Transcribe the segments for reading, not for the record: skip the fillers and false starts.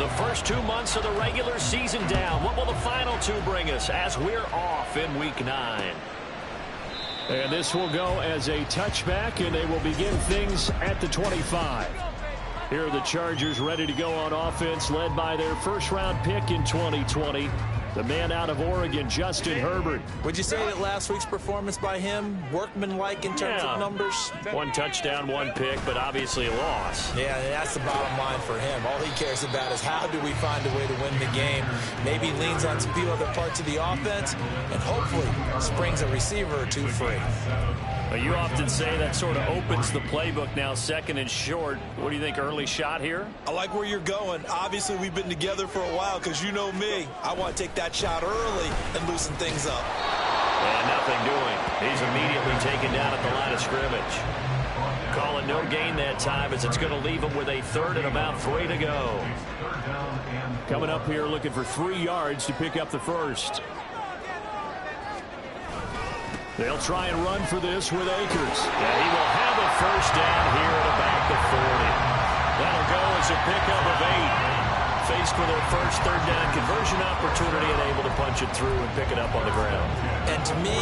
The first 2 months of the regular season down. What will the final 2 bring us as we're off in Week 9? And this will go as a touchback, and they will begin things at the 25. Here are the Chargers ready to go on offense, led by their first-round pick in 2020, the man out of Oregon, Justin Herbert. Would you say that last week's performance by him, workmanlike in terms of numbers? 1 touchdown, 1 pick, but obviously a loss. Yeah, that's the bottom line for him. All he cares about is how do we find a way to win the game. Maybe leans on some few other parts of the offense, and hopefully springs a receiver or 2 free. You often say that sort of opens the playbook now, 2nd and short. What do you think, early shot here? I like where you're going. Obviously, we've been together for a while because you know me. I want to take that shot early and loosen things up. And nothing doing. He's immediately taken down at the line of scrimmage. Calling no gain that time as it's going to leave him with a 3rd and about 3 to go. Coming up here looking for 3 yards to pick up the first. They'll try and run for this with Akers. And he will have a first down here at about the 40. That'll go as a pickup of 8. Faced with their first 3rd down conversion opportunity and able to punch it through and pick it up on the ground. And to me,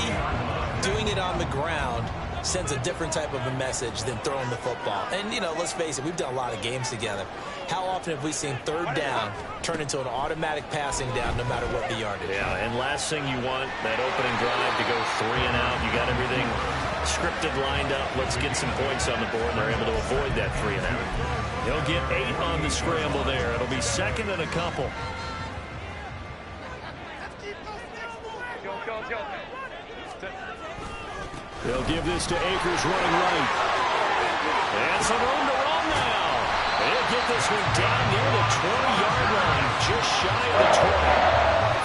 doing it on the ground sends a different type of a message than throwing the football. And, you know, let's face it, we've done a lot of games together. How often have we seen 3rd down turn into an automatic passing down no matter what the yardage? Yeah, and last thing you want, that opening drive to go 3 and out. You got everything scripted, lined up. Let's get some points on the board, and they're able to avoid that 3 and out. He'll get 8 on the scramble there. It'll be 2nd and a couple. They'll give this to Akers running right. And some room to run now. They'll get this one down near the 20-yard line, just shy of the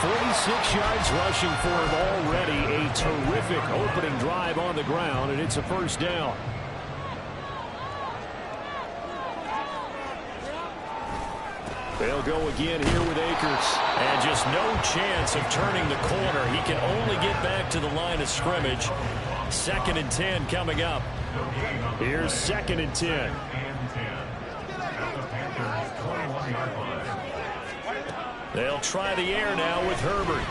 20. 46 yards rushing for him already. A terrific opening drive on the ground, and it's a first down. They'll go again here with Akers. And just no chance of turning the corner. He can only get back to the line of scrimmage. 2nd and 10 coming up. Here's 2nd and 10. They'll try the air now with Herbert.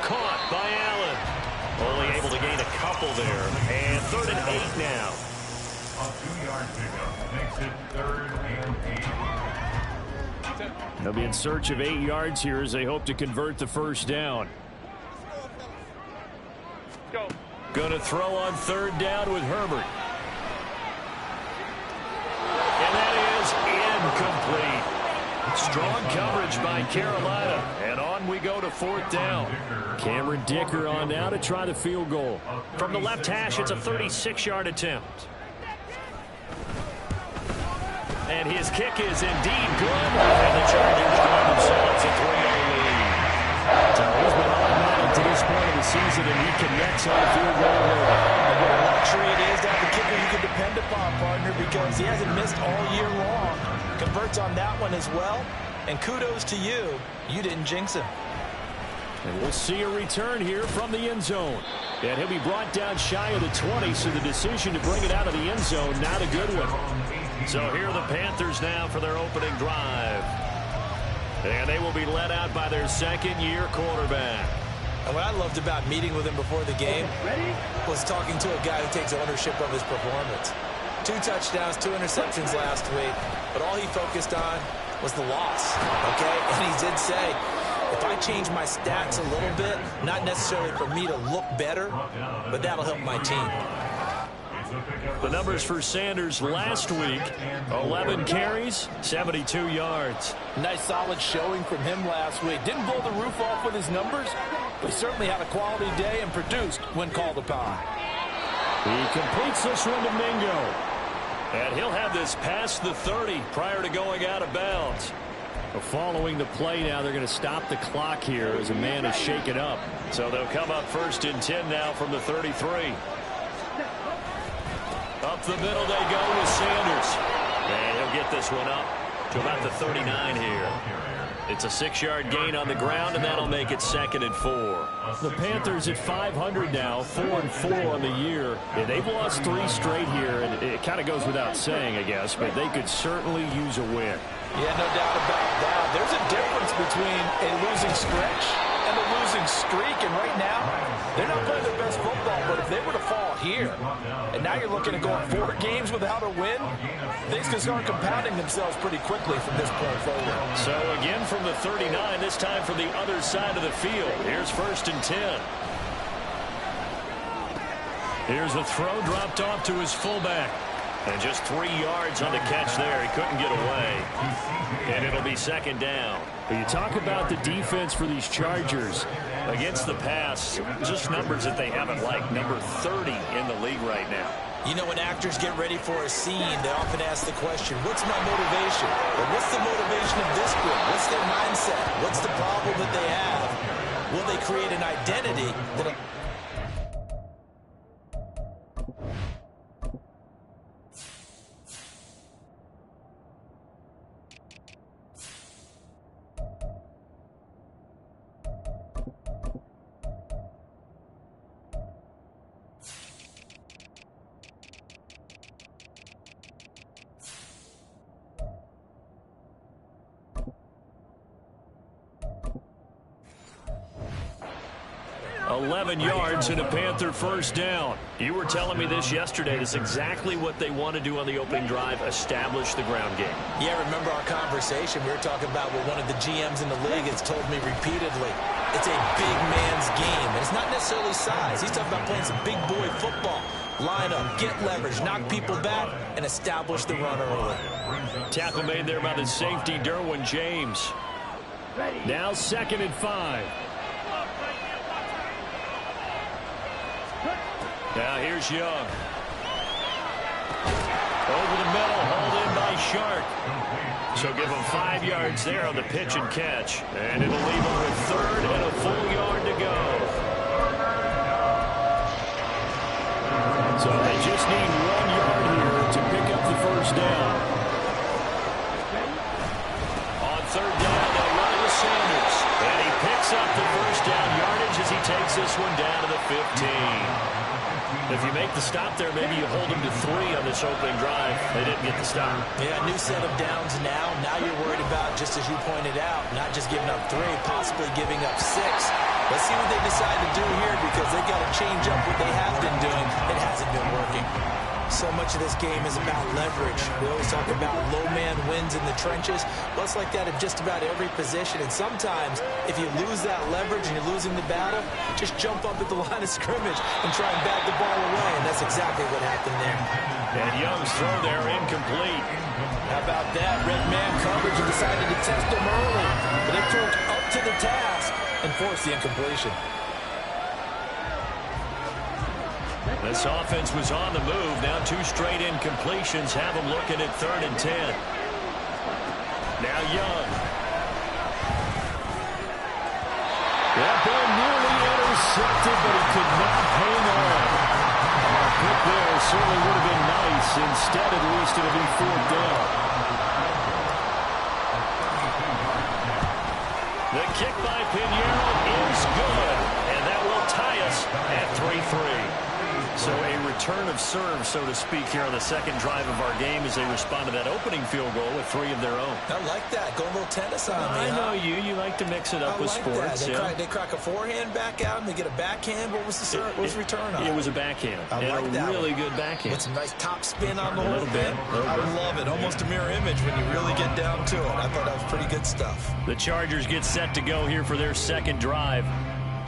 Caught by Allen. Only able to gain a couple there. And 3rd and 8 now. A 2-yard pickup makes it 3rd and 8. They'll be in search of 8 yards here as they hope to convert the first down. Going to throw on 3rd down with Herbert. And that is incomplete. Strong coverage by Carolina. And on we go to 4th down. Cameron Dicker on now to try the field goal. From the left hash, it's a 36-yard attempt. And his kick is indeed good. And the Chargers grab themselves a 3-0 lead. So he's been automatic to this point of the season, and he connects on the field goal. And what a luxury it is to have a kicker you can depend upon, partner, because he hasn't missed all year long. Converts on that one as well. And kudos to you. You didn't jinx him. And we'll see a return here from the end zone. And he'll be brought down shy of the 20, so the decision to bring it out of the end zone, not a good one. So here are the Panthers now for their opening drive. And they will be led out by their 2nd-year quarterback. And what I loved about meeting with him before the game was talking to a guy who takes ownership of his performance. 2 touchdowns, 2 interceptions last week, but all he focused on was the loss, okay? And he did say, if I change my stats a little bit, not necessarily for me to look better, but that'll help my team. The numbers for Sanders last week, 11 carries, 72 yards. Nice solid showing from him last week. Didn't blow the roof off with his numbers, but he certainly had a quality day and produced when called upon. He completes this one to Mingo. And he'll have this past the 30 prior to going out of bounds. Following the play now, they're going to stop the clock here as a man is shaken up. So they'll come up 1st and 10 now from the 33. Up the middle they go with Sanders. And he'll get this one up to about the 39 here. It's a 6-yard gain on the ground, and that'll make it 2nd and 4. The Panthers at 500 now, 4-4 on the year. Yeah, they've lost 3 straight here, and it kind of goes without saying, I guess, but they could certainly use a win. Yeah, no doubt about that. There's a difference between a losing stretch and a losing streak. And right now, they're not playing their best football. But if they were to fall here, and now you're looking at going 4 games without a win, things can start compounding themselves pretty quickly from this point forward. So again from the 39, this time from the other side of the field. Here's 1st and 10. Here's a throw dropped off to his fullback. And just 3 yards on the catch there. He couldn't get away. And it'll be 2nd down. But you talk about the defense for these Chargers. Against the pass, just numbers that they haven't liked. Number 30 in the league right now. You know, when actors get ready for a scene, they often ask the question, what's my motivation? Or what's the motivation of this group? What's their mindset? What's the problem that they have? Will they create an identity that... 11 yards and a Panther 1st down. You were telling me this yesterday. That's exactly what they want to do on the opening drive, establish the ground game. Yeah, remember our conversation. We were talking about what one of the GMs in the league has told me repeatedly. It's a big man's game. And it's not necessarily size. He's talking about playing some big boy football. Line up, get leverage, knock people back, and establish the run early. Tackle made there by the safety, Derwin James. Now 2nd and 5. Now here's Young. Over the middle, hauled in by Shark. So give him 5 yards there on the pitch and catch. And it'll leave him with 3rd and a full yard to go. So they just need 1 yard here to pick up the 1st down. On 3rd down, they'll run it with Sanders. And he picks up the 1st down yardage as he takes this one down to the 15. If you make the stop there, maybe you hold them to 3 on this opening drive. They didn't get the stop. Yeah, new set of downs now. Now you're worried about, just as you pointed out, not just giving up 3, possibly giving up 6. Let's see what they decide to do here, because they've got to change up what they have been doing. It hasn't been working. So much of this game is about leverage. We always talk about low man wins in the trenches. Well, it's like that at just about every position. And sometimes, if you lose that leverage and you're losing the battle, just jump up at the line of scrimmage and try and bat the ball away. And that's exactly what happened there. And Young's throw there incomplete. How about that? Red man coverage and decided to test him early. But they threw up to the task and forced the incompletion. This offense was on the move. Now 2 straight incompletions have them looking at 3rd and 10. Now Young. That ball nearly intercepted, but he could not hang on. A pick there certainly would have been nice. Instead, at least, it'll be 4th down. The kick by Pinheiro is good, and that will tie us at 3-3. So a return of serve, so to speak, here on the 2nd drive of our game as they respond to that opening field goal with 3 of their own. I like that. Go a little tennis on me. I know you. You like to mix it up with sports. They crack a forehand back out and they get a backhand. What was the return on? It was a backhand. I like that. Really good backhand. With some nice top spin on the whole little bit. I love it. Almost a mirror image when you really get down to it. I thought that was pretty good stuff. The Chargers get set to go here for their 2nd drive.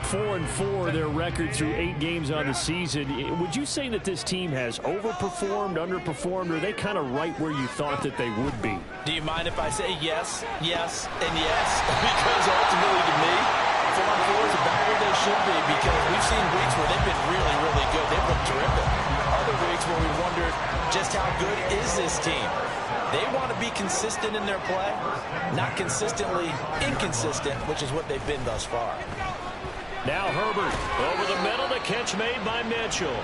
4-4, their record through 8 games on the season. Would you say that this team has overperformed, underperformed, or are they kind of right where you thought that they would be? Do you mind if I say yes, yes, and yes? Because ultimately, to me, 4-4 is about where they should be, because we've seen weeks where they've been really, really good. They've looked terrific. Other weeks where we wondered just how good is this team. They want to be consistent in their play, not consistently inconsistent, which is what they've been thus far. Now Herbert over the middle, the catch made by Mitchell.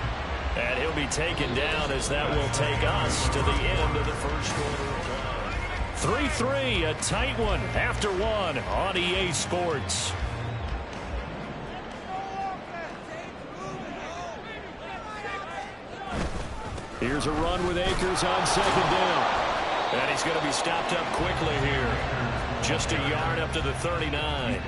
And he'll be taken down as that will take us to the end of the 1st quarter. 3-3, a tight one after 1 on EA Sports. Here's a run with Akers on 2nd down. And he's going to be stopped up quickly here. Just a yard up to the 39.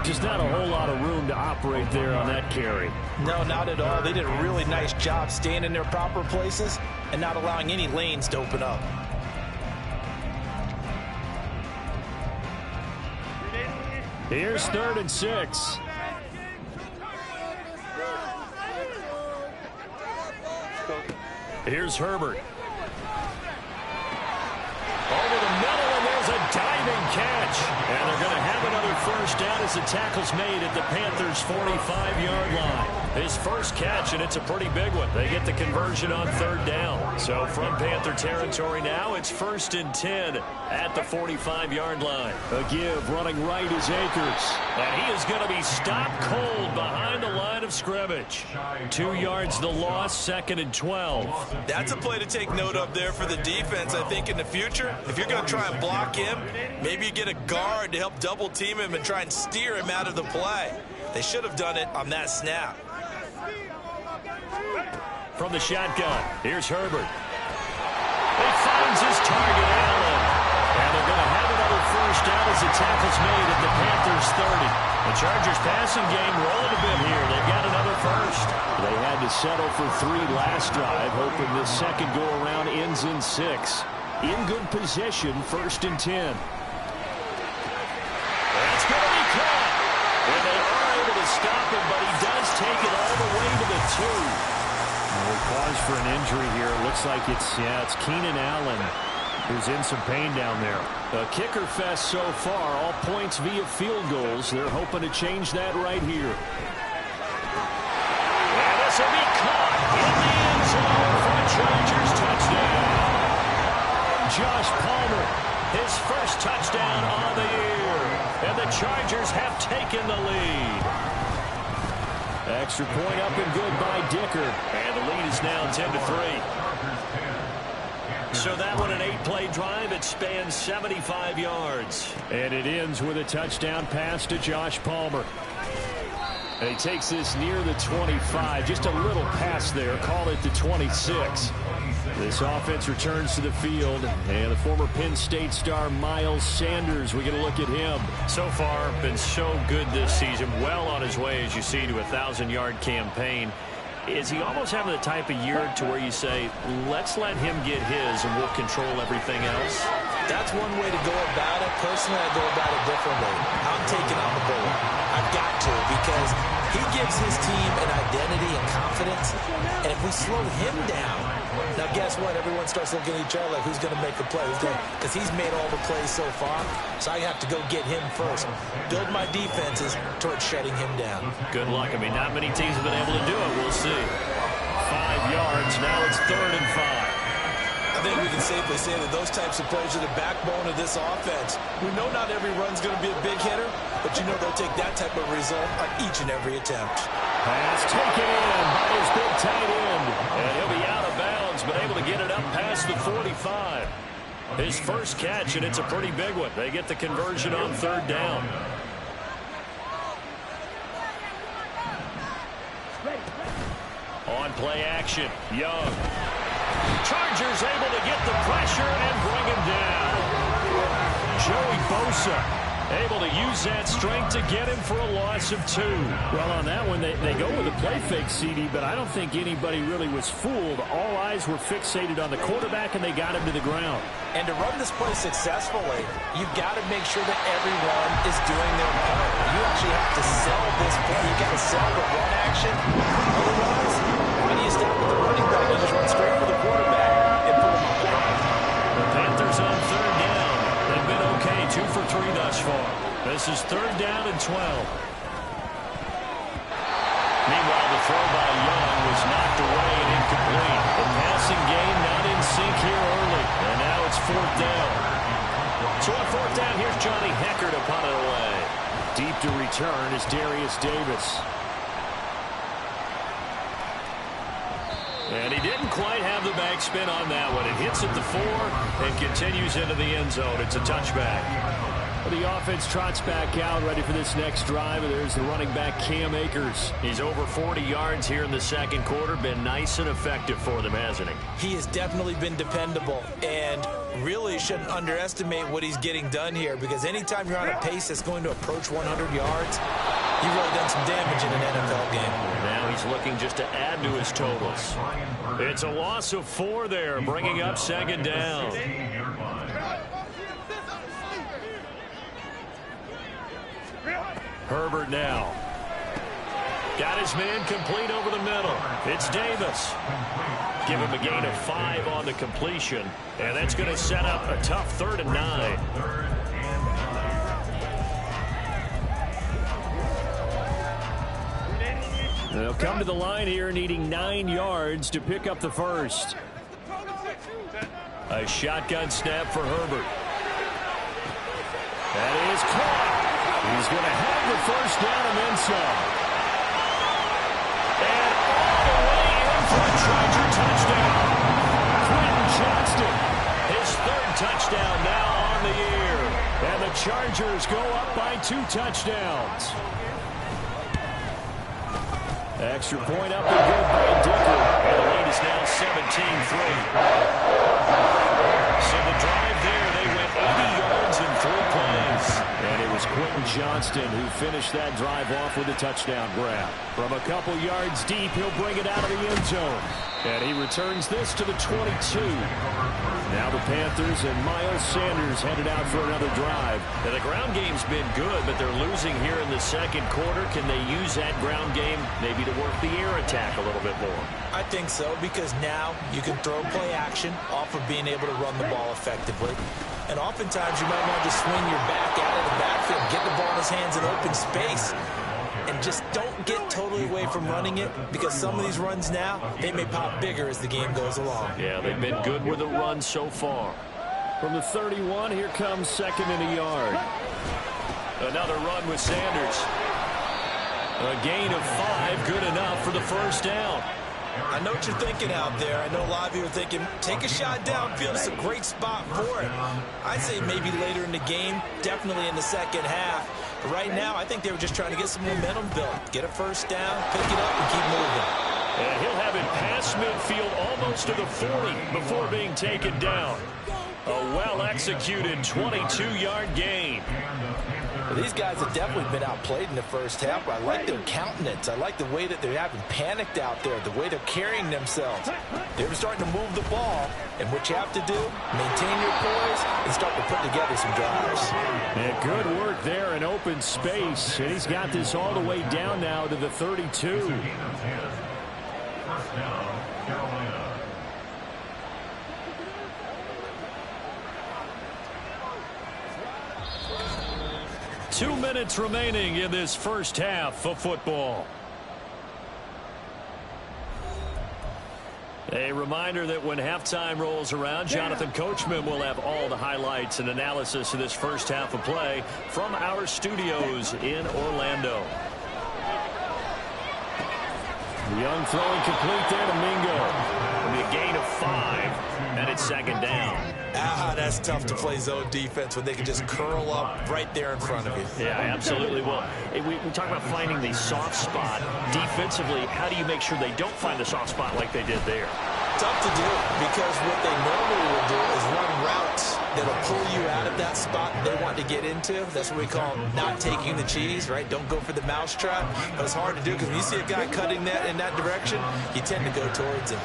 Just not a whole lot of room to operate there on that carry. No, not at all. They did a really nice job staying in their proper places and not allowing any lanes to open up. Here's 3rd and 6. Here's Herbert. Over the middle, and there's a diving catch. And they're going to have another first down as the tackle's made at the Panthers' 45-yard line. His first catch, and it's a pretty big one. They get the conversion on 3rd down. So from Panther territory now, it's 1st and 10 at the 45-yard line. A give running right is Akers. And he is going to be stopped cold behind the line of scrimmage. 2 yards the loss, 2nd and 12. That's a play to take note of there for the defense. I think in the future, if you're going to try and block him, maybe you get a guard to help double team him and try and steer him out of the play. They should have done it on that snap. From the shotgun, here's Herbert. He finds his target, Allen. And they're going to have another first down as the tackle's made at the Panthers' 30. The Chargers passing game rolling a bit here. They've got another first. They had to settle for 3 last drive, hoping this second go-around ends in 6. In good position, 1st and 10. That's going to be caught. And they are able to stop him, but he does take it all the way to the 2. We'll pause for an injury here. It looks like it's Keenan Allen who's in some pain down there. A kicker fest so far. All points via field goals. They're hoping to change that right here. And this will be caught in the end zone for the Chargers touchdown. Josh Palmer, his first touchdown on the year. And the Chargers have taken the lead. Extra point up and good by Dicker. And the lead is now 10-3. So that one an 8-play drive. It spans 75 yards. And it ends with a touchdown pass to Josh Palmer. And he takes this near the 25. Just a little pass there. Call it the 26. This offense returns to the field, and the former Penn State star Miles Sanders, we get a look at him. So far, been so good this season, well on his way, as you see, to a 1,000-yard campaign. Is he almost having the type of year to where you say, let's let him get his and we'll control everything else? That's one way to go about it. Personally, I go about it differently. I'm taking on the bullet. I've got to, because he gives his team an identity and confidence, and if we slow him down, now guess what? Everyone starts looking at each other like, who's going to make the play? Because he's made all the plays so far, so I have to go get him first. Build my defenses towards shutting him down. Good luck. I mean, not many teams have been able to do it. We'll see. 5 yards. Now it's 3rd and 5. I think we can safely say that those types of plays are the backbone of this offense. We know not every run's going to be a big hitter, but you know they'll take that type of result on each and every attempt. Pass taken in by his big tight end. And he'll be out of bounds, but able to get it up past the 45. His first catch, and it's a pretty big one. They get the conversion on 3rd down. On play action, Young. Chargers able to get the pressure and bring him down. Joey Bosa able to use that strength to get him for a loss of 2. Well, on that one, they go with a play fake, CD, but I don't think anybody really was fooled. All eyes were fixated on the quarterback, and they got him to the ground. And to run this play successfully, you've got to make sure that everyone is doing their part. You actually have to sell this play. You've got to sell the run action. Otherwise, why do you stop with the running back? You just run straight for the quarterback and put him on the line. The Panthers on 3rd down. They've been okay, 2 for 3 thus far. This is 3rd down and 12. Meanwhile, the throw by Young was knocked away and incomplete. The passing game not in sync here early. And now it's 4th down. So on 4th down, here's Johnny Hecker to punt it away. Deep to return is Darius Davis. And he didn't quite have the backspin on that one. It hits at the 4 and continues into the end zone. It's a touchback. The offense trots back out, ready for this next drive. And there's the running back, Cam Akers. He's over 40 yards here in the second quarter. Been nice and effective for them, hasn't he? He has definitely been dependable, and really shouldn't underestimate what he's getting done here, because anytime you're on a pace that's going to approach 100 yards, you've really done some damage in an NFL game. Now he's looking just to add to his totals. It's a loss of 4 there, bringing up second down. Herbert now. Got his man complete over the middle. It's Davis. Give him a gain of 5 on the completion. And that's going to set up a tough 3rd and 9. They'll come to the line here needing 9 yards to pick up the first. A shotgun snap for Herbert. That is caught. He's going to have the first down and then some. And all the way in for a Charger touchdown. Quentin Johnston, his 3rd touchdown now on the year. And the Chargers go up by 2 touchdowns. Extra point up and good by Dicker. And the lead is now 17-3. So the drive there, they went 80 yards in 3 plays. And it was Quentin Johnston who finished that drive off with a touchdown grab. From a couple yards deep, he'll bring it out of the end zone. And he returns this to the 22. Now the Panthers and Miles Sanders headed out for another drive. Now the ground game's been good, but they're losing here in the second quarter. Can they use that ground game maybe to work the air attack a little bit more? I think so, because now you can throw play action off of being able to run the ball effectively. And oftentimes you might want to swing your back out of the backfield, get the ball in his hands in open space, and just don't get totally away from running it, because some of these runs now, they may pop bigger as the game goes along. Yeah, they've been good with the run so far. From the 31, here comes 2nd and a yard. Another run with Sanders. A gain of 5, good enough for the first down. I know what you're thinking out there. I know a lot of you are thinking, take a shot downfield. It's a great spot for it. I'd say maybe later in the game, definitely in the second half. But right now, I think they were just trying to get some momentum built. Get a first down, pick it up, and keep moving. And he'll have it past midfield almost to the 40 before being taken down. A well-executed 22-yard gain. Well, these guys have definitely been outplayed in the first half. I like their countenance. I like the way that they're having panicked out there, the way they're carrying themselves. They're starting to move the ball, and what you have to do, maintain your poise and start to put together some drives. And good work there in open space, and he's got this all the way down now to the 32. First down, Carolina. 2 minutes remaining in this first half of football. A reminder that when halftime rolls around, Jonathan Coachman will have all the highlights and analysis of this first half of play from our studios in Orlando. Young throwing complete there to Mingo. It'll be a gain of 5, and it's 2nd down. That's tough to play zone defense when they can just curl up right there in front of you. Yeah, absolutely. Well, we talk about finding the soft spot. Defensively, how do you make sure they don't find the soft spot like they did there? Tough to do, because what they normally will do is run routes that'll pull you out of that spot they want to get into. That's what we call not taking the cheese, right? Don't go for the mousetrap. But it's hard to do, because when you see a guy cutting that in that direction, you tend to go towards him.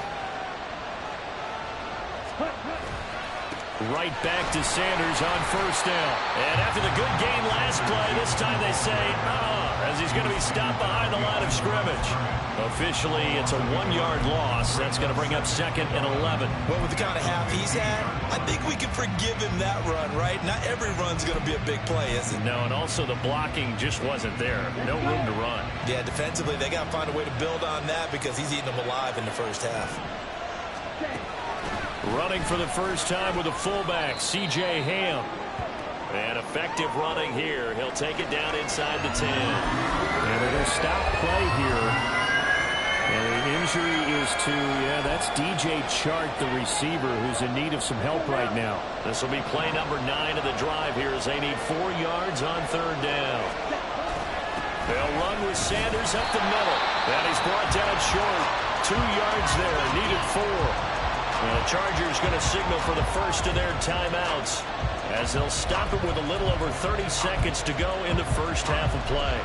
Right back to Sanders on first down. And after the good game last play, this time they say, as he's going to be stopped behind the line of scrimmage. Officially, it's a 1-yard loss. That's going to bring up 2nd and 11. Well, with the kind of half he's had, I think we can forgive him that run, right? Not every run's going to be a big play, is it? No, and also the blocking just wasn't there. No room to run. Yeah, defensively, they got to find a way to build on that, because he's eating them alive in the first half. Running for the first time with a fullback, C.J. Ham. And effective running here. He'll take it down inside the 10. And they're going to stop play here. And the injury is to, that's DJ Chark, the receiver, who's in need of some help right now. This will be play number 9 of the drive here as they need 4 yards on 3rd down. They'll run with Sanders up the middle. And he's brought down short. 2 yards there, needed 4. And the Chargers going to signal for the first of their timeouts as they'll stop it with a little over 30 seconds to go in the first half of play.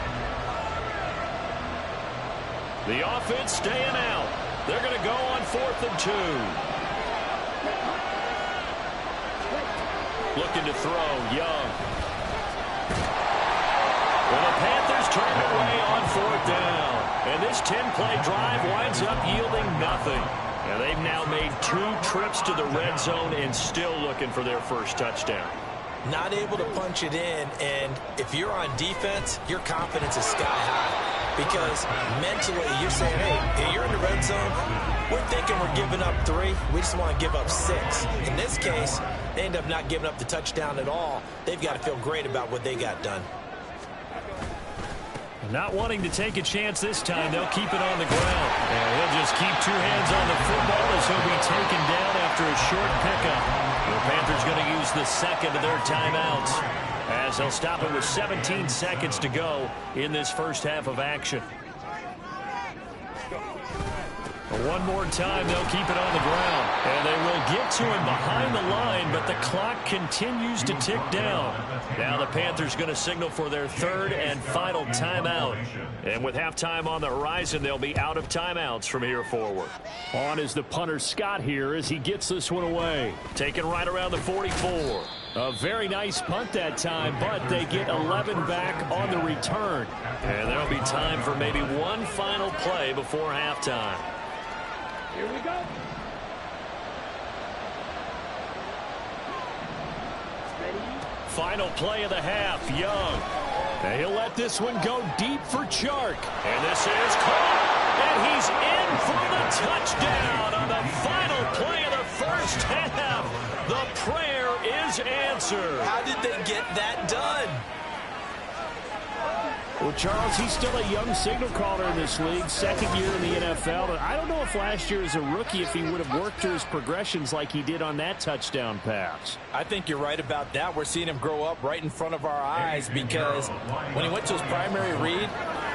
The offense staying out. They're going to go on 4th and 2. Looking to throw, Young. Well, the Panthers turn it away on 4th down. And this 10-play drive winds up yielding nothing. And they've now made 2 trips to the red zone and still looking for their first touchdown. Not able to punch it in, and if you're on defense, your confidence is sky high. Because mentally, you're saying, hey, you're in the red zone. We're thinking we're giving up 3. We just want to give up 6. In this case, they end up not giving up the touchdown at all. They've got to feel great about what they got done. Not wanting to take a chance this time, they'll keep it on the ground. And he'll just keep 2 hands on the football as he'll be taken down after a short pickup. The Panthers going to use the second of their timeouts as they'll stop it with 17 seconds to go in this first half of action. One more time, they'll keep it on the ground. And they will get to him behind the line, but the clock continues to tick down. Now the Panthers going to signal for their 3rd and final timeout. And with halftime on the horizon, they'll be out of timeouts from here forward. On is the punter Scott here as he gets this one away. Taken right around the 44. A very nice punt that time, but they get 11 back on the return. And there'll be time for maybe one final play before halftime. Here we go. Final play of the half, Young. And he'll let this one go deep for Chark. And this is caught. And he's in for the touchdown on the final play of the first half. The prayer is answered. How did they get that done? Well, Charles, he's still a young signal caller in this league, 2nd year in the NFL. And I don't know if last year as a rookie, if he would have worked through his progressions like he did on that touchdown pass. I think you're right about that. We're seeing him grow up right in front of our eyes because when he went to his primary read,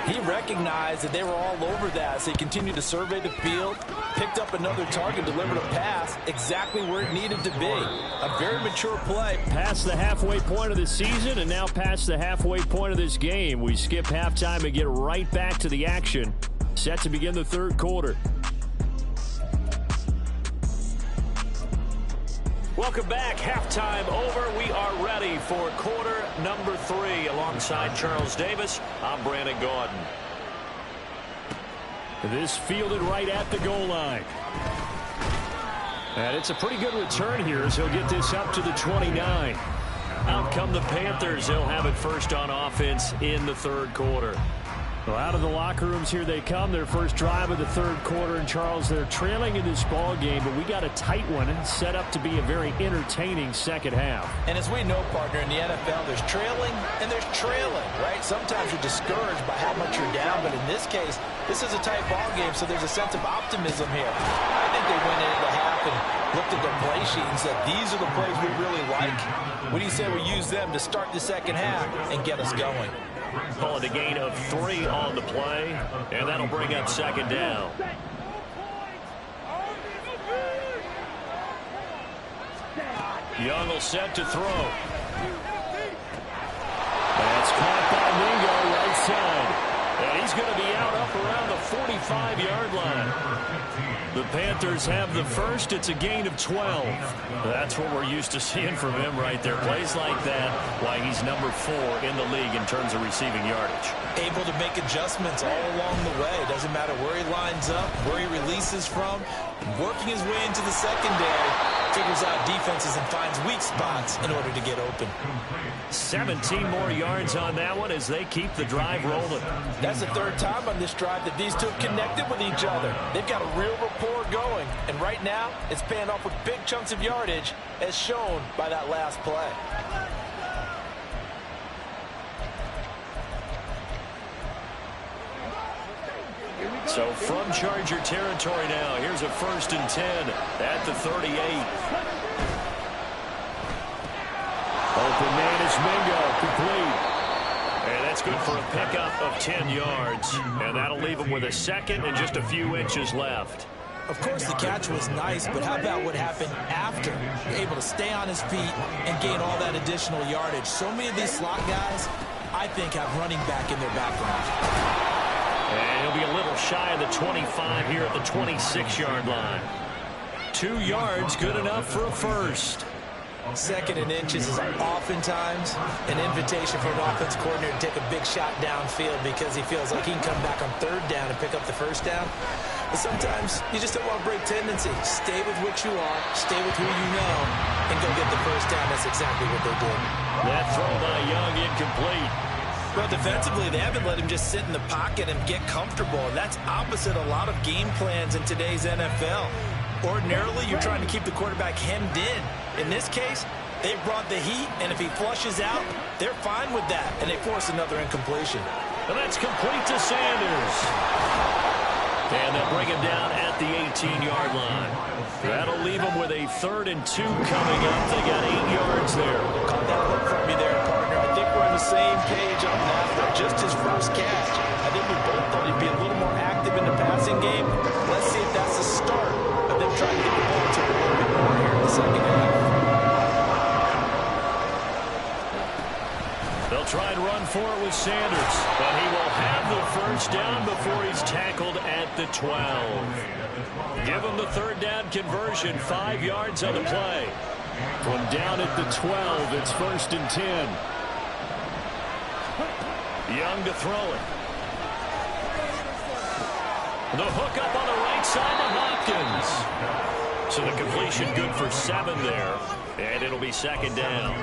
he recognized that they were all over that. So he continued to survey the field, picked up another target, delivered a pass exactly where it needed to be. A very mature play. Past the halfway point of the season and now past the halfway point of this game. We skip halftime and get right back to the action. Set to begin the 3rd quarter. Welcome back. Halftime over. We are ready for quarter number 3. Alongside Charles Davis, I'm Brandon Gaudin. This fielded right at the goal line. And it's a pretty good return here as he'll get this up to the 29. Out come the Panthers. They'll have it first on offense in the 3rd quarter. Well, out of the locker rooms here they come. Their first drive of the 3rd quarter. And Charles, they're trailing in this ball game, but we got a tight one set up to be a very entertaining second half. And as we know, partner, in the NFL, there's trailing and there's trailing, right? Sometimes you're discouraged by how much you're down, but in this case, this is a tight ball game, so there's a sense of optimism here. I think they went into the half and looked at their play sheet and said, these are the plays we really like. What do you say we use them to start the second half and get us going? Calling a gain of 3 on the play, and that'll bring up 2nd down. Young will set to throw. That's caught by Mingo right side. And he's going to be out up around the 45-yard line. The Panthers have the first. It's a gain of 12. That's what we're used to seeing from him right there. Plays like that, why he's number 4 in the league in terms of receiving yardage. Able to make adjustments all along the way. Doesn't matter where he lines up, where he releases from. Working his way into the secondary. Figures out defenses and finds weak spots in order to get open. 17 more yards on that one as they keep the drive rolling. That's the 3rd time on this drive that these 2 have connected with each other. They've got a real rapport going. And right now, it's paying off with big chunks of yardage as shown by that last play. So from Charger territory now, here's a 1st and 10 at the 38. Open man is Mingo, complete. And that's good for a pickup of 10 yards. And that'll leave him with a 2nd and just a few inches left. Of course, the catch was nice, but how about what happened after? You're able to stay on his feet and gain all that additional yardage. So many of these slot guys, I think, have running back in their background. And he'll be a little shy of the 25 here at the 26-yard line. 2 yards, good enough for a first. 2nd and inches is oftentimes an invitation for an offense coordinator to take a big shot downfield because he feels like he can come back on 3rd down and pick up the 1st down. But sometimes you just don't want to break tendency. Stay with what you are, stay with who you know, and go get the 1st down. That's exactly what they did. That throw by Young incomplete. Well, defensively, they haven't let him just sit in the pocket and get comfortable. And that's opposite a lot of game plans in today's NFL. Ordinarily, you're trying to keep the quarterback hemmed in. In this case, they brought the heat, and if he flushes out, they're fine with that, and they force another incompletion. And that's complete to Sanders. And they'll bring him down at the 18-yard line. That'll leave him with a 3rd and 2 coming up. They got 8 yards there. Caught that look from me there, partner. I think we're on the same page on that. Just his first catch. I think we both thought he'd be a little more active in the passing game. Let's see if that's the start of them trying to get the ball to a little bit more here in the 2nd half. They'll try and run for it with Sanders, but he will have the 1st down before he's tackled at the 12. Give him the 3rd down conversion, 5 yards on the play. From down at the 12, it's 1st and 10. Young to throw it. The hook up on the right side to Hopkins. So the completion good for 7 there. And it'll be 2nd down.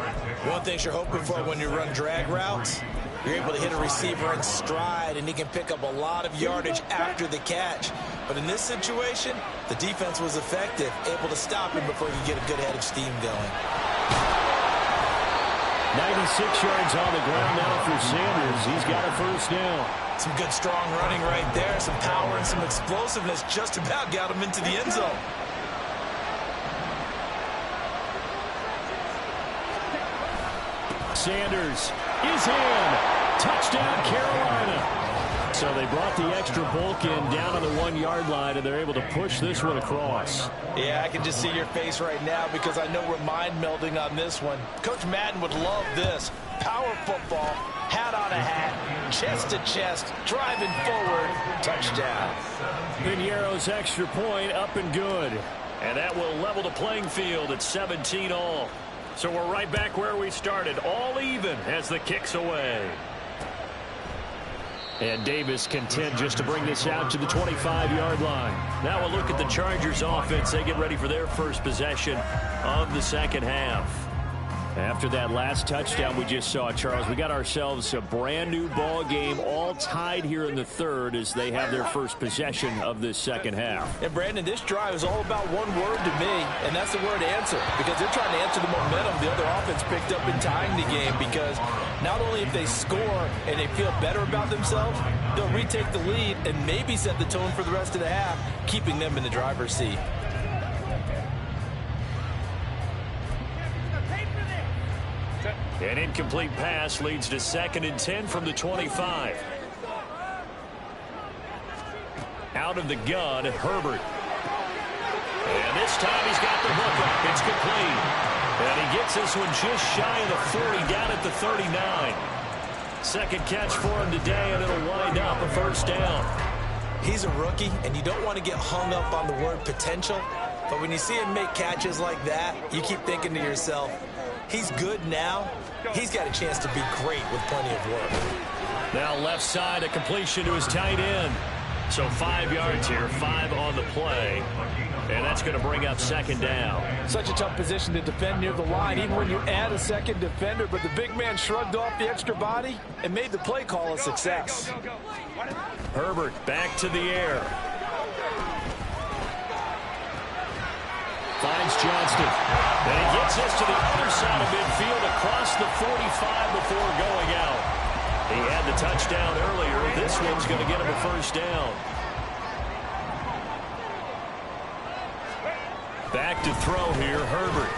One thing you're hoping for when you run drag routes, you're able to hit a receiver in stride, and he can pick up a lot of yardage after the catch. But in this situation, the defense was effective, able to stop him before he could get a good head of steam going. 96 yards on the ground now for Sanders. He's got a 1st down. Some good, strong running right there. Some power and some explosiveness just about got him into the end zone. Sanders is in. Touchdown, Carolina. So they brought the extra bulk in down on the 1-yard line, and they're able to push this one across. Yeah, I can just see your face right now because I know we're mind melding on this one. Coach Madden would love this. Power football, hat on a hat, chest to chest, driving forward, touchdown. Piñeiro's extra point up and good. And that will level the playing field at 17 all. So we're right back where we started, all even as the kick's away. And Davis content just to bring this out to the 25-yard line. Now we'll look at the Chargers offense. They get ready for their first possession of the 2nd half. After that last touchdown we just saw, Charles, we got ourselves a brand new ball game, all tied here in the 3rd as they have their first possession of this 2nd half. And Brandon, this drive is all about one word to me, and that's the word answer, because they're trying to answer the momentum the other offense picked up in tying the game, because not only if they score and they feel better about themselves, they'll retake the lead and maybe set the tone for the rest of the half, keeping them in the driver's seat. An incomplete pass leads to 2nd and 10 from the 25. Out of the gun, Herbert. And this time he's got the hook up. It's complete. And he gets this one just shy of the 40, down at the 39. 2nd catch for him today, and it'll wind up a 1st down. He's a rookie, and you don't want to get hung up on the word potential. But when you see him make catches like that, you keep thinking to yourself, he's good now. He's got a chance to be great with plenty of work. Now left side, a completion to his tight end. So 5 yards here, 5 on the play. And that's going to bring up 2nd down. Such a tough position to defend near the line, even when you add a 2nd defender. But the big man shrugged off the extra body and made the play call a success. Herbert back to the air. Finds Johnston. And he gets this to the other side of midfield across the 45 before going out. He had the touchdown earlier. This one's going to get him a 1st down. to throw here, Herbert.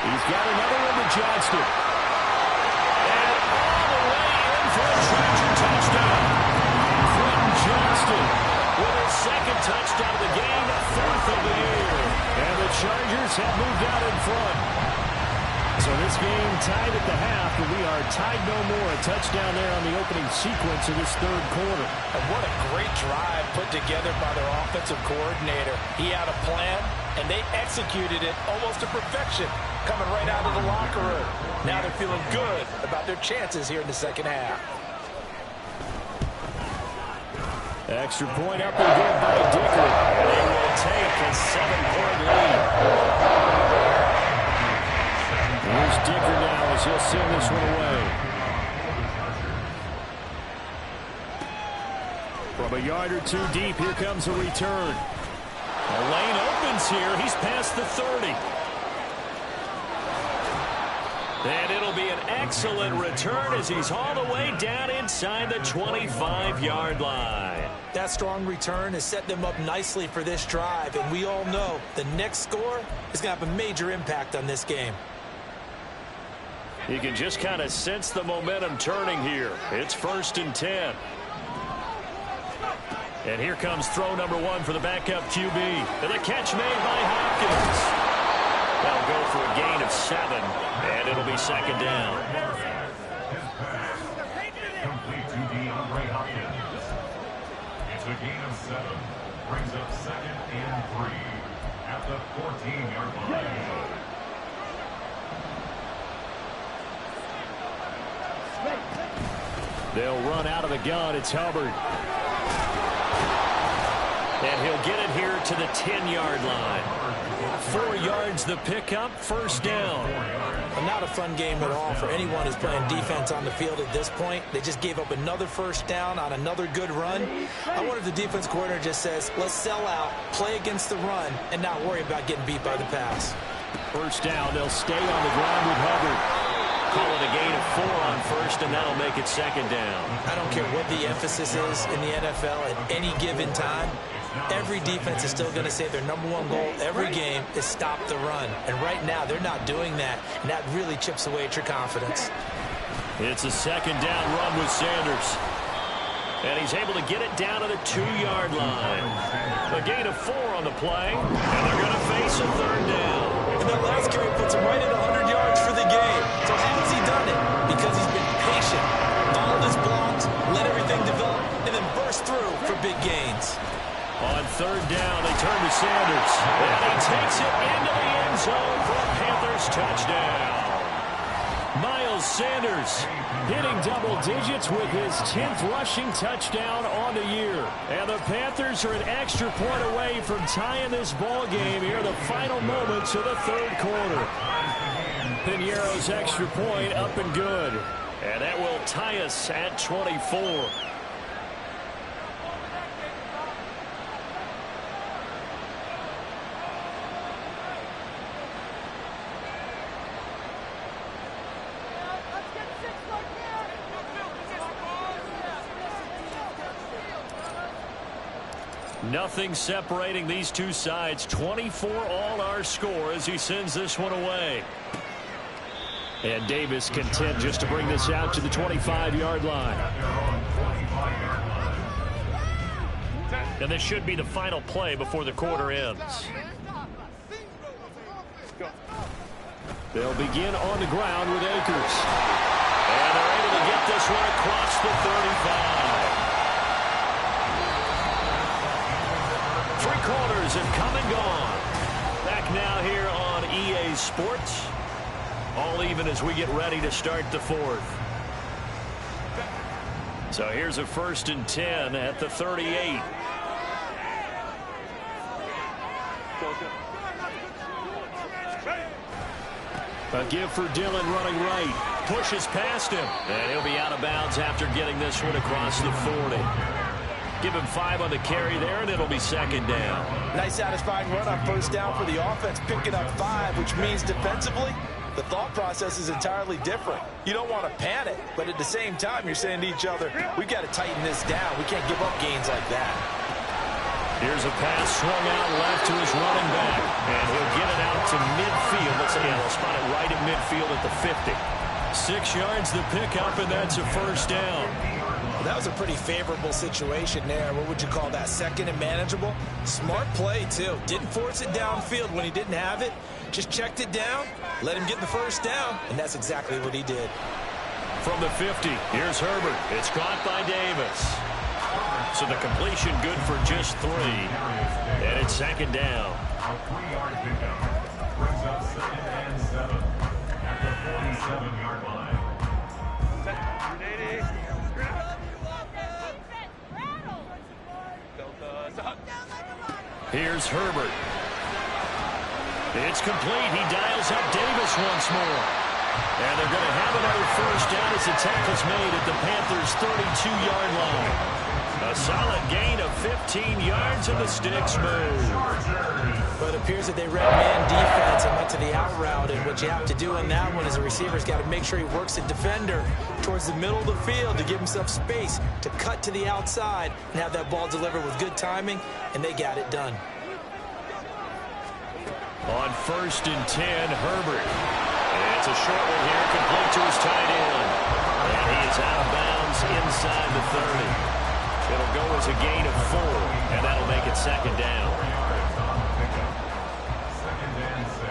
He's got another one to Johnston. And all the way in for a Charger touchdown. Quentin Johnston with his second touchdown of the game, fourth of the year. And the Chargers have moved out in front. So this game tied at the half, but we are tied no more. A touchdown there on the opening sequence of this third quarter. And what a great drive put together by their offensive coordinator. He had a plan, and they executed it almost to perfection, coming right out of the locker room. Now they're feeling good about their chances here in the second half. Extra point up and good by Dicker. They will take a 7-point lead. Here's Dicker now as he'll send this one away. From a yard or two deep, here comes a return. The lane opens here. He's past the 30. And it'll be an excellent return as he's all the way down inside the 25-yard line. That strong return has set them up nicely for this drive, and we all know the next score is going to have a major impact on this game. You can just kind of sense the momentum turning here. It's 1st and 10. And here comes throw number 1 for the backup QB. And the catch made by Hopkins. That'll go for a gain of 7, and it'll be second down. Complete to DeAndre Hopkins. It's a gain of 7. Brings up 2nd and 3 at the 14-yard line. They'll run out of the gun. It's Hubbard. And he'll get it here to the 10-yard line. 4 yards the pickup, first down. And not a fun game at all for anyone who's playing defense on the field at this point. They just gave up another first down on another good run. I wonder if the defense coordinator just says, let's sell out, play against the run, and not worry about getting beat by the pass. First down, they'll stay on the ground with Hubbard. Call it a gain of 4 on first, and that'll make it second down. I don't care what the emphasis is in the NFL at any given time. Every defense is still going to say their #1 goal every game is stop the run. And right now, they're not doing that, and that really chips away at your confidence. It's a second down run with Sanders. And he's able to get it down to the 2-yard line. A gain of 4 on the play, and they're going to face a third down. And that last carry puts him right at 100 yards for the game. So how has he done it? Because he's been patient, followed his blocks, let everything develop, and then burst through for big gains. On third down, they turn to Sanders. And he takes it into the end zone for a Panthers touchdown. Miles Sanders hitting double digits with his 10th rushing touchdown on the year. And the Panthers are an extra point away from tying this ball game here in the final moments of the third quarter. Piñeiro's extra point up and good. And that will tie us at 24. Nothing separating these two sides. 24 all our score as he sends this one away. And Davis content just to bring this out to the 25-yard line. And this should be the final play before the quarter ends. They'll begin on the ground with Akers. And they're able to get this one across the 35. 3 quarters have come and gone. Back now here on EA Sports. All even as we get ready to start the fourth. So here's a 1st and 10 at the 38. A give for Dillon running right. Pushes past him. And he'll be out of bounds after getting this one across the 40. Give him 5 on the carry there, and it'll be second down. Nice satisfying run on first down for the offense, picking up 5, which means defensively, the thought process is entirely different. You don't want to panic, but at the same time, you're saying to each other, we've got to tighten this down. We can't give up gains like that. Here's a pass swung out left to his running back. And he'll get it out to midfield. Let's say he'll spot it right at midfield at the 50. 6 yards the pickup, and that's a first down. Well, that was a pretty favorable situation there. What would you call that? Second and manageable? Smart play, too. Didn't force it downfield when he didn't have it. Just checked it down, let him get the first down, and that's exactly what he did. From the 50, here's Herbert. It's caught by Davis. So the completion good for just 3. And it's second down. A 3-yard pickup brings up 2nd and 7 at the 47-yard line. Here's Herbert. It's complete. He dials up Davis once more. And they're going to have another first down as the tackle's made at the Panthers' 32-yard line. A solid gain of 15 yards, and the sticks move. But it appears that they read man defense and went to the out route. And what you have to do in that one is a receiver's got to make sure he works the defender towards the middle of the field to give himself space to cut to the outside and have that ball delivered with good timing, and they got it done. On 1st and 10, Herbert. And it's a short one here, complete to his tight end. And he is out of bounds inside the 30. It'll go as a gain of 4, and that'll make it second down. 2nd and 6.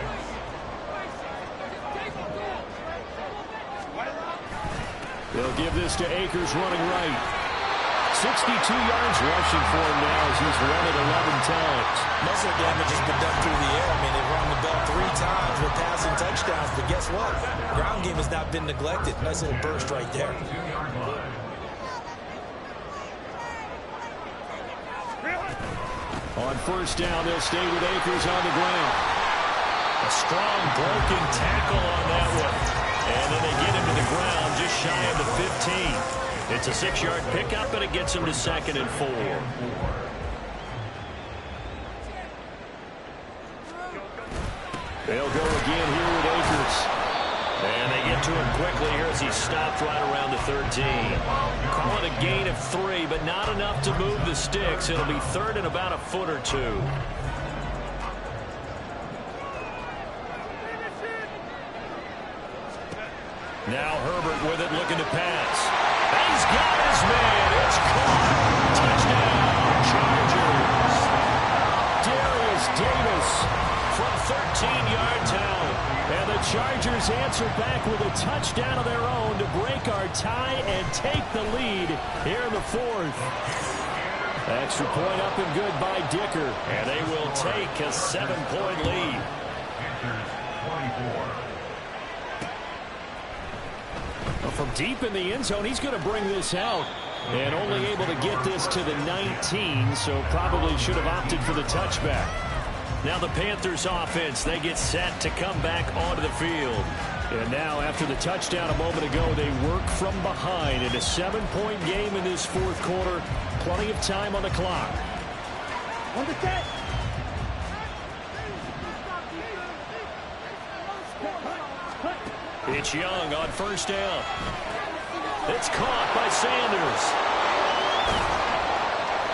They'll give this to Akers running right. 62 yards rushing for him now as he's run it 11 times. Most of the damage has been done through the air. I mean, they've run the ball 3 times with passing touchdowns, but guess what? Ground game has not been neglected. Nice little burst right there. On 1st down, they'll stay with Akers on the ground. A strong broken tackle on that one. And then they get him to the ground just shy of the 15. It's a 6-yard pickup, and it gets him to 2nd and 4. They'll go again here with Akers. And they get to him quickly here as he stopped right around the 13. Call it a gain of 3, but not enough to move the sticks. It'll be 3rd and about a foot or 2. Now Herbert with it, looking to pass. He's got his man. It's caught. Touchdown, Chargers. Darius Davis from 13 yards out. And the Chargers answer back with a touchdown of their own to break our tie and take the lead here in the 4th. Extra point up and good by Dicker. And they will take a 7-point lead. Well, from deep in the end zone, he's going to bring this out. And only able to get this to the 19, so probably should have opted for the touchback. Now the Panthers offense, they get set to come back onto the field. And now after the touchdown a moment ago, they work from behind in a 7-point game in this 4th quarter. Plenty of time on the clock. On the set. It's Young on 1st down. It's caught by Sanders.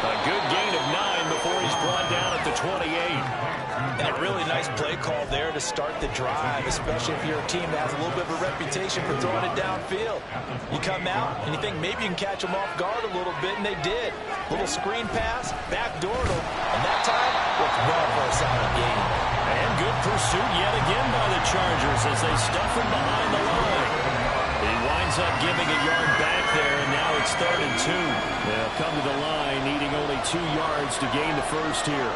A good gain of 9 before he's brought down at the 28. And a really nice play call there to start the drive, especially if you're a team that has a little bit of a reputation for throwing it downfield. You come out and you think maybe you can catch them off guard a little bit, and they did. Little screen pass, backdoored them, and that time worked well for a solid gain. And good pursuit yet again by the Chargers as they stuff him behind the line. He winds up giving a yard back there, and now it's 3rd and 2. They'll come to the line needing only 2 yards to gain the first here.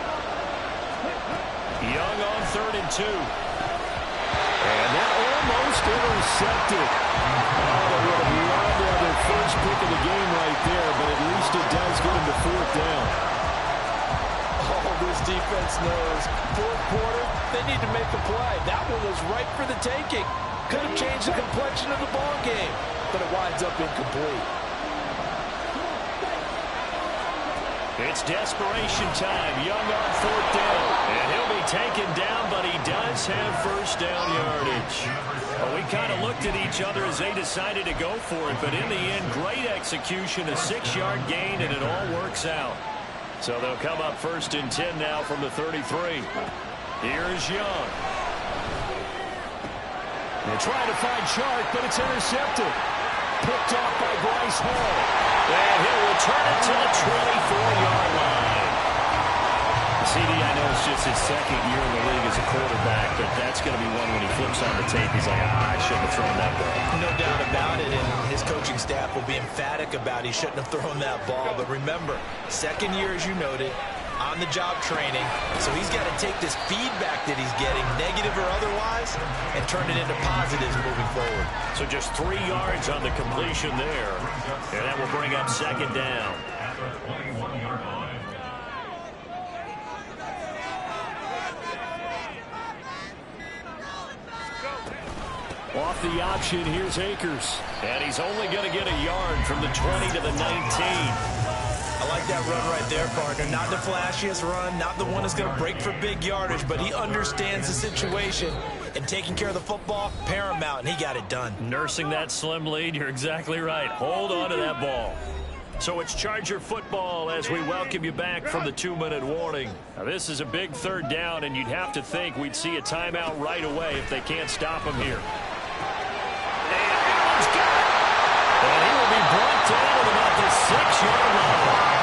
Young on 3rd and 2. And that almost intercepted. Oh, they would have loved to have their first pick of the game right there, but at least it does get them to 4th down. Oh, this defense knows. 4th quarter, they need to make a play. That one was right for the taking. Could have changed the complexion of the ball game, but it winds up incomplete. It's desperation time. Young on 4th down. And he'll be taken down, but he does have first down yardage. Well, we kind of looked at each other as they decided to go for it, but in the end, great execution, a 6-yard gain, and it all works out. So they'll come up 1st and 10 now from the 33. Here's Young. They're trying to find Chark, but it's intercepted. Picked off by Bryce Hall. And he'll return it to the 24-yard line. CD, I know it's just his second year in the league as a quarterback, but that's going to be one when he flips on the tape. He's like, I shouldn't have thrown that ball. No doubt about it, and his coaching staff will be emphatic about he shouldn't have thrown that ball. But remember, second year, as you noted, on-the-job training. So he's got to take this feedback that he's getting, negative or otherwise, and turn it into positives moving forward. So just 3 yards on the completion there, and that will bring up 2nd down. At the 21-yard line. Off the option, here's Akers. And he's only going to get a yard from the 20 to the 19. I like that run right there, partner. Not the flashiest run, not the one that's going to break for big yardage, but he understands the situation, and taking care of the football, paramount, and he got it done. Nursing that slim lead, you're exactly right. Hold on to that ball. So it's Charger football as we welcome you back from the 2-minute warning. Now this is a big 3rd down, and you'd have to think we'd see a timeout right away if they can't stop him here. And he will be brought down at about the 6-yard line.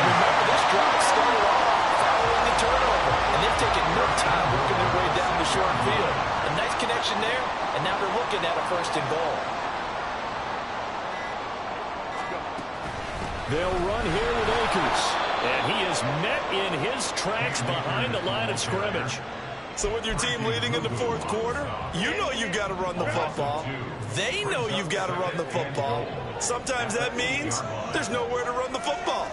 Remember, this drive started off following the turnover, and they've taken no time working their way down the short field. A nice connection there, and now they're looking at a 1st and goal. They'll run here with Akers. And he is met in his tracks behind the line of scrimmage. So with your team leading in the 4th quarter, you know you've got to run the football. They know you've got to run the football. Sometimes that means there's nowhere to run the football.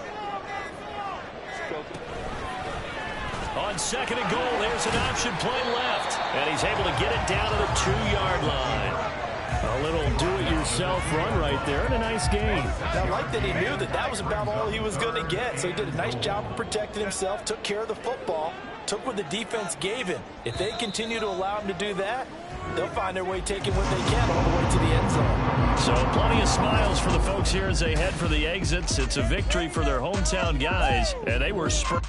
On 2nd and goal, there's an option play left. And he's able to get it down to the 2-yard line. A little do-it-yourself run right there, and a nice game. I like that he knew that that was about all he was going to get. So he did a nice job of protecting himself, took care of the football, took what the defense gave him. If they continue to allow him to do that, they'll find their way taking what they can all the way to the end zone. So plenty of smiles for the folks here as they head for the exits. It's a victory for their hometown guys, and they were spurred.